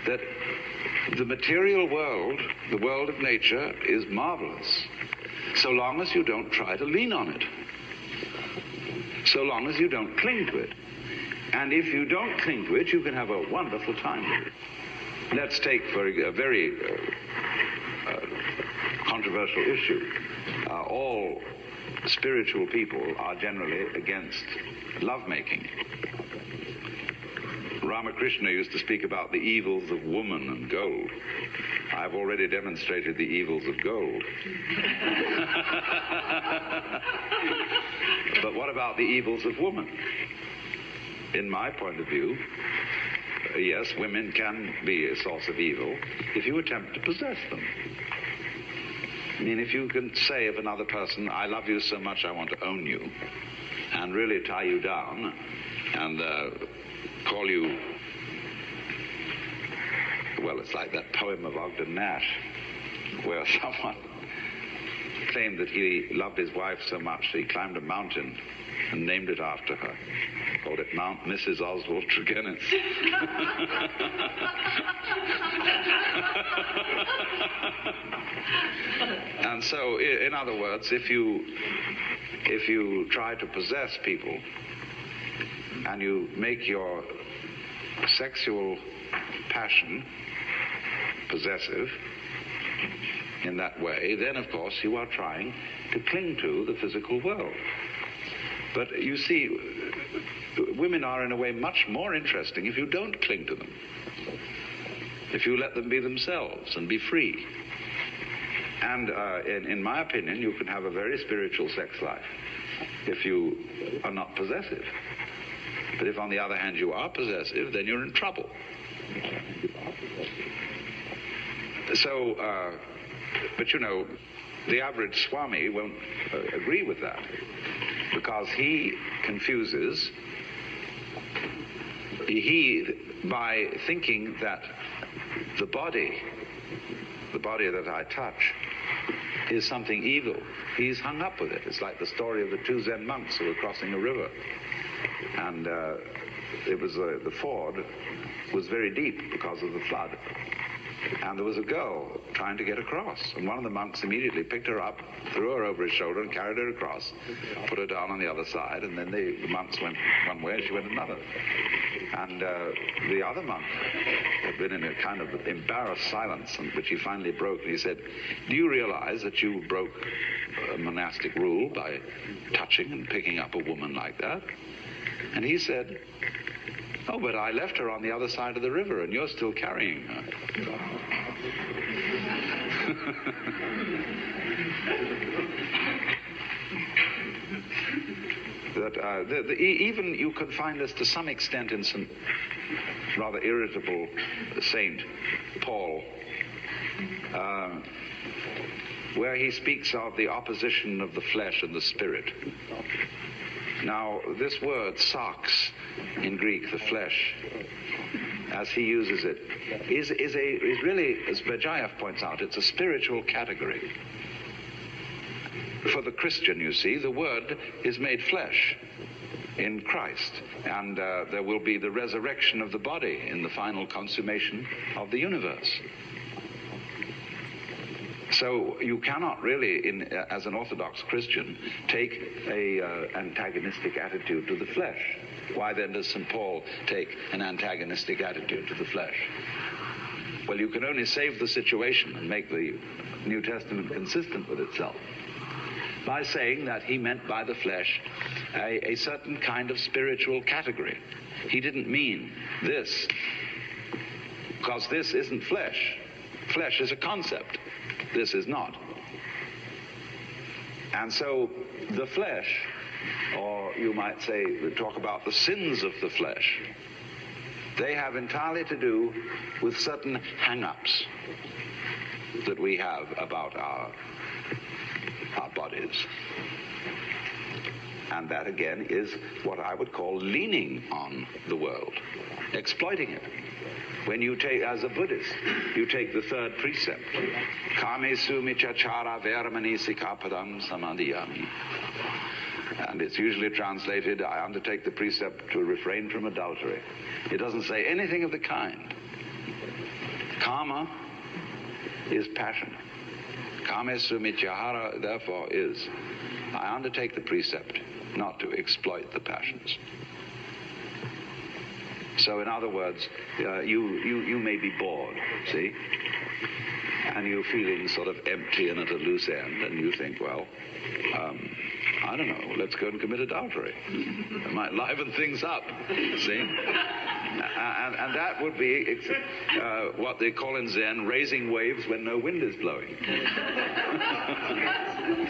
that the material world, the world of nature, is marvelous, so long as you don't try to lean on it, so long as you don't cling to it. And if you don't cling to it, you can have a wonderful time with it. Let's take for a very controversial issue. All spiritual people are generally against lovemaking. Ramakrishna used to speak about the evils of woman and gold. I've already demonstrated the evils of gold. But what about the evils of woman? In my point of view, yes, women can be a source of evil if you attempt to possess them. I mean, if you can say of another person, I love you so much I want to own you, and really tie you down and call you, well, it's like that poem of Ogden Nash where someone claimed that he loved his wife so much he climbed a mountain and named it after her, called it Mount Mrs. Oswald Tregennis. And so, in other words, if you try to possess people and you make your sexual passion possessive in that way, then of course you are trying to cling to the physical world. But you see, women are in a way much more interesting if you don't cling to them, if you let them be themselves and be free. And in my opinion, you can have a very spiritual sex life if you are not possessive. But if, on the other hand, you are possessive, then you're in trouble. So, but you know, the average Swami won't agree with that, because he confuses, by thinking that the body that I touch is something evil. He's hung up with it. It's like the story of the two Zen monks who were crossing a river, and it was the ford was very deep because of the flood, and there was a girl trying to get across, and one of the monks immediately picked her up, threw her over his shoulder and carried her across, put her down on the other side, and then the monks went one way and she went another. And the other monk had been in a kind of embarrassed silence, which he finally broke, and he said, do you realize that you broke a monastic rule by touching and picking up a woman like that? And he said, oh, but I left her on the other side of the river and you're still carrying her. That even you can find this to some extent in some rather irritable Saint Paul, where he speaks of the opposition of the flesh and the spirit. Now, this word, sarx, in Greek, the flesh, as he uses it, is really, as Berjayev points out, it's a spiritual category. For the Christian, you see, the Word is made flesh in Christ, and there will be the resurrection of the body in the final consummation of the universe. So you cannot really, as an Orthodox Christian, take an antagonistic attitude to the flesh. Why then does St. Paul take an antagonistic attitude to the flesh? Well, you can only save the situation and make the New Testament consistent with itself by saying that he meant by the flesh a certain kind of spiritual category. He didn't mean this, because this isn't flesh. Flesh is a concept. This is not. And so the flesh, or you might say, talk about the sins of the flesh, they have entirely to do with certain hang-ups that we have about our bodies. And that, again, is what I would call leaning on the world, exploiting it. When you take, as a Buddhist, you take the third precept, Kamesu michachara veramani sikapadam samadhiyami. And it's usually translated, I undertake the precept to refrain from adultery. It doesn't say anything of the kind. Karma is passion. Kamesu mityahara, therefore, is, I undertake the precept not to exploit the passions. So in other words, you may be bored, see? And you're feeling sort of empty and at a loose end, and you think, well, I don't know, let's go and commit adultery. It might liven things up, see? And that would be what they call in Zen raising waves when no wind is blowing.